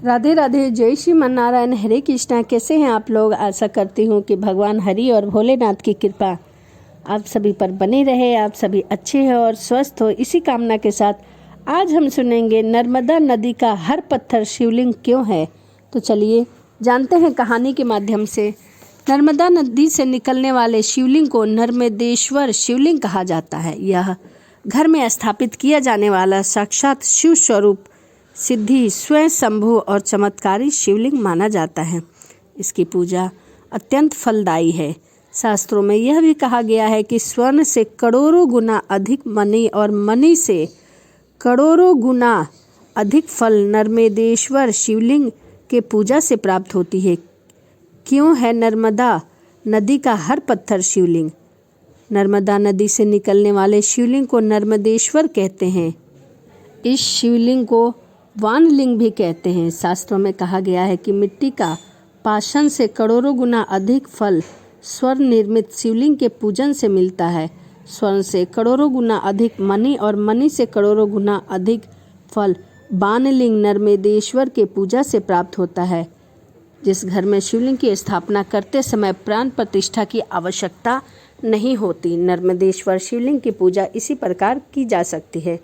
राधे राधे, जय श्री मन्नारायण, हरे कृष्णा। कैसे हैं आप लोग? आशा करती हूँ कि भगवान हरि और भोलेनाथ की कृपा आप सभी पर बनी रहे, आप सभी अच्छे हो और स्वस्थ हो। इसी कामना के साथ आज हम सुनेंगे नर्मदा नदी का हर पत्थर शिवलिंग क्यों है। तो चलिए जानते हैं कहानी के माध्यम से। नर्मदा नदी से निकलने वाले शिवलिंग को नर्मदेश्वर शिवलिंग कहा जाता है। यह घर में स्थापित किया जाने वाला साक्षात शिव स्वरूप सिद्धि स्वयं शंभु और चमत्कारी शिवलिंग माना जाता है। इसकी पूजा अत्यंत फलदायी है। शास्त्रों में यह भी कहा गया है कि स्वर्ण से करोड़ों गुना अधिक मणि और मणि से करोड़ों गुना अधिक फल नर्मदेश्वर शिवलिंग के पूजा से प्राप्त होती है। क्यों है नर्मदा नदी का हर पत्थर शिवलिंग? नर्मदा नदी से निकलने वाले शिवलिंग को नर्मदेश्वर कहते हैं। इस शिवलिंग को वानलिंग भी कहते हैं। शास्त्रों में कहा गया है कि मिट्टी का पाषाण से करोड़ों गुना अधिक फल स्वर्ण निर्मित शिवलिंग के पूजन से मिलता है। स्वर्ण से करोड़ों गुना अधिक मणि और मणि से करोड़ों गुना अधिक फल वानलिंग नर्मदेश्वर के पूजा से प्राप्त होता है। जिस घर में शिवलिंग की स्थापना करते समय प्राण प्रतिष्ठा की आवश्यकता नहीं होती, नर्मदेश्वर शिवलिंग की पूजा इसी प्रकार की जा सकती है।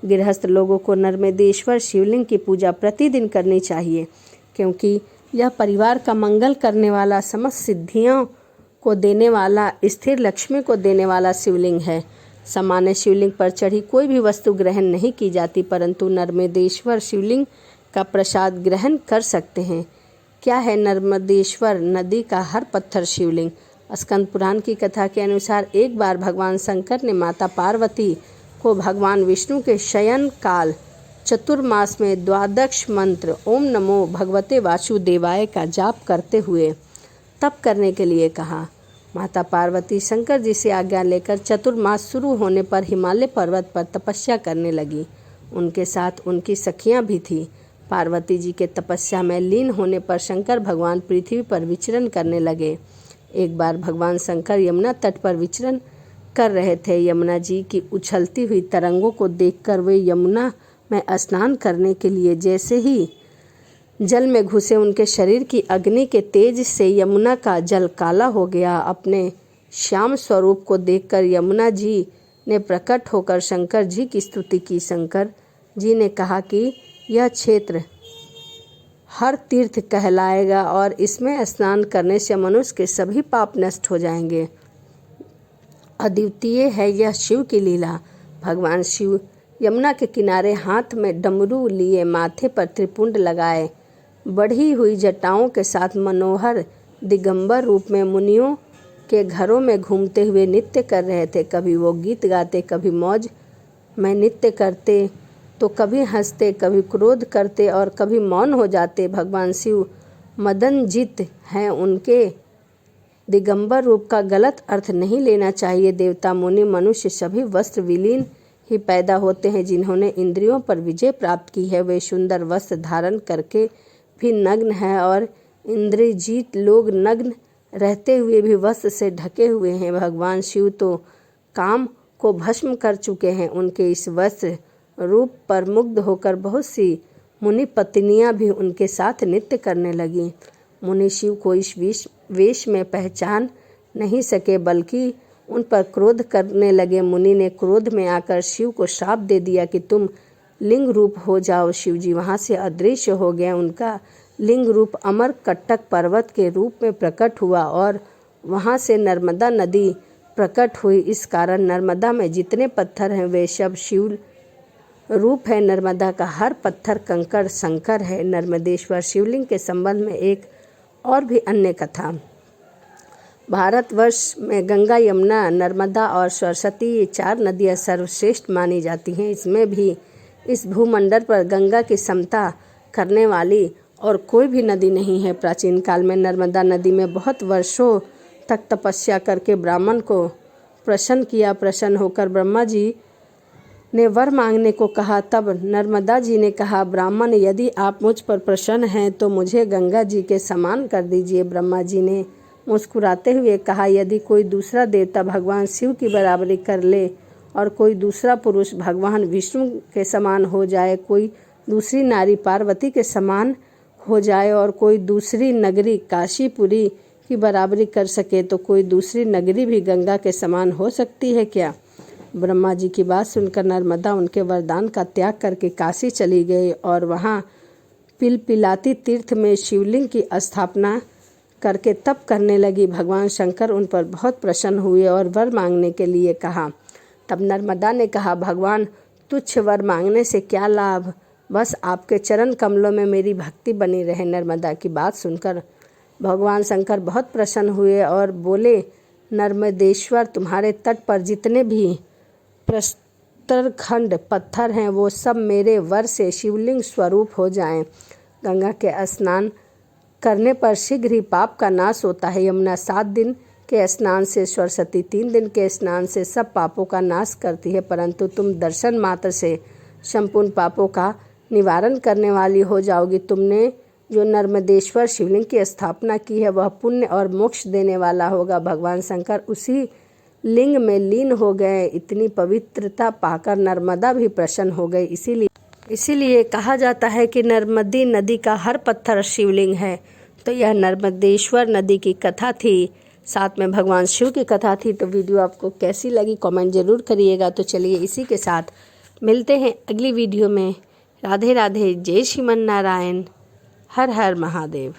गृहस्थ लोगों को नर्मदेश्वर शिवलिंग की पूजा प्रतिदिन करनी चाहिए, क्योंकि यह परिवार का मंगल करने वाला, समस्त सिद्धियों को देने वाला, स्थिर लक्ष्मी को देने वाला शिवलिंग है। सामान्य शिवलिंग पर चढ़ी कोई भी वस्तु ग्रहण नहीं की जाती, परंतु नर्मदेश्वर शिवलिंग का प्रसाद ग्रहण कर सकते हैं। क्या है नर्मदेश्वर नदी का हर पत्थर शिवलिंग? स्कंद पुराण की कथा के अनुसार एक बार भगवान शंकर ने माता पार्वती को भगवान विष्णु के शयन काल चतुर्मास में द्वादश मंत्र ओम नमो भगवते वासुदेवाय का जाप करते हुए तप करने के लिए कहा। माता पार्वती शंकर जी से आज्ञा लेकर चतुर्मास शुरू होने पर हिमालय पर्वत पर तपस्या करने लगी। उनके साथ उनकी सखियां भी थीं। पार्वती जी के तपस्या में लीन होने पर शंकर भगवान पृथ्वी पर विचरण करने लगे। एक बार भगवान शंकर यमुना तट पर विचरण कर रहे थे। यमुना जी की उछलती हुई तरंगों को देखकर वे यमुना में स्नान करने के लिए जैसे ही जल में घुसे, उनके शरीर की अग्नि के तेज से यमुना का जल काला हो गया। अपने श्याम स्वरूप को देखकर यमुना जी ने प्रकट होकर शंकर जी की स्तुति की। शंकर जी ने कहा कि यह क्षेत्र हर तीर्थ कहलाएगा और इसमें स्नान करने से मनुष्य के सभी पाप नष्ट हो जाएंगे। अद्वितीय है यह शिव की लीला। भगवान शिव यमुना के किनारे हाथ में डमरू लिए, माथे पर त्रिपुंड लगाए, बढ़ी हुई जटाओं के साथ मनोहर दिगंबर रूप में मुनियों के घरों में घूमते हुए नृत्य कर रहे थे। कभी वो गीत गाते, कभी मौज में नृत्य करते, तो कभी हंसते, कभी क्रोध करते और कभी मौन हो जाते। भगवान शिव मदनजित हैं। उनके दिगंबर रूप का गलत अर्थ नहीं लेना चाहिए। देवता, मुनि, मनुष्य सभी वस्त्र विलीन ही पैदा होते हैं। जिन्होंने इंद्रियों पर विजय प्राप्त की है, वे सुंदर वस्त्र धारण करके भी नग्न हैं और इंद्रजीत लोग नग्न रहते हुए भी वस्त्र से ढके हुए हैं। भगवान शिव तो काम को भस्म कर चुके हैं। उनके इस वस्त्र रूप पर मुग्ध होकर बहुत सी मुनि पत्नियां भी उनके साथ नृत्य करने लगीं। मुनि शिव को इस वेश में पहचान नहीं सके, बल्कि उन पर क्रोध करने लगे। मुनि ने क्रोध में आकर शिव को श्राप दे दिया कि तुम लिंग रूप हो जाओ। शिव जी वहाँ से अदृश्य हो गए। उनका लिंग रूप अमर कट्टक पर्वत के रूप में प्रकट हुआ और वहाँ से नर्मदा नदी प्रकट हुई। इस कारण नर्मदा में जितने पत्थर हैं वे सब शिव रूप है। नर्मदा का हर पत्थर कंकड़ शंकर है। नर्मदेश्वर शिवलिंग के संबंध में एक और भी अन्य कथा। भारतवर्ष में गंगा, यमुना, नर्मदा और सरस्वती, ये 4 नदियाँ सर्वश्रेष्ठ मानी जाती हैं। इसमें भी इस भूमंडल पर गंगा की समता करने वाली और कोई भी नदी नहीं है। प्राचीन काल में नर्मदा नदी में बहुत वर्षों तक तपस्या करके ब्राह्मण को प्रसन्न किया। प्रसन्न होकर ब्रह्मा जी ने वर मांगने को कहा। तब नर्मदा जी ने कहा, ब्राह्मण, यदि आप मुझ पर प्रसन्न हैं तो मुझे गंगा जी के समान कर दीजिए। ब्रह्मा जी ने मुस्कुराते हुए कहा, यदि कोई दूसरा देवता भगवान शिव की बराबरी कर ले और कोई दूसरा पुरुष भगवान विष्णु के समान हो जाए, कोई दूसरी नारी पार्वती के समान हो जाए और कोई दूसरी नगरी काशीपुरी की बराबरी कर सके तो कोई दूसरी नगरी भी गंगा के समान हो सकती है क्या? ब्रह्मा जी की बात सुनकर नर्मदा उनके वरदान का त्याग करके काशी चली गई और वहाँ पिलपिलाती तीर्थ में शिवलिंग की स्थापना करके तप करने लगी। भगवान शंकर उन पर बहुत प्रसन्न हुए और वर मांगने के लिए कहा। तब नर्मदा ने कहा, भगवान तुच्छ वर मांगने से क्या लाभ, बस आपके चरण कमलों में मेरी भक्ति बनी रहे। नर्मदा की बात सुनकर भगवान शंकर बहुत प्रसन्न हुए और बोले, नर्मदेश्वर, तुम्हारे तट पर जितने भी प्रस्तरखंड पत्थर हैं वो सब मेरे वर से शिवलिंग स्वरूप हो जाएं। गंगा के स्नान करने पर शीघ्र ही पाप का नाश होता है। यमुना 7 दिन के स्नान से, सरस्वती 3 दिन के स्नान से सब पापों का नाश करती है, परंतु तुम दर्शन मात्र से संपूर्ण पापों का निवारण करने वाली हो जाओगी। तुमने जो नर्मदेश्वर शिवलिंग की स्थापना की है वह पुण्य और मोक्ष देने वाला होगा। भगवान शंकर उसी लिंग में लीन हो गए। इतनी पवित्रता पाकर नर्मदा भी प्रसन्न हो गई। इसीलिए कहा जाता है कि नर्मदी नदी का हर पत्थर शिवलिंग है। तो यह नर्मदेश्वर नदी की कथा थी, साथ में भगवान शिव की कथा थी। तो वीडियो आपको कैसी लगी कमेंट ज़रूर करिएगा। तो चलिए इसी के साथ मिलते हैं अगली वीडियो में। राधे राधे, जय श्रीमन नारायण, हर हर महादेव।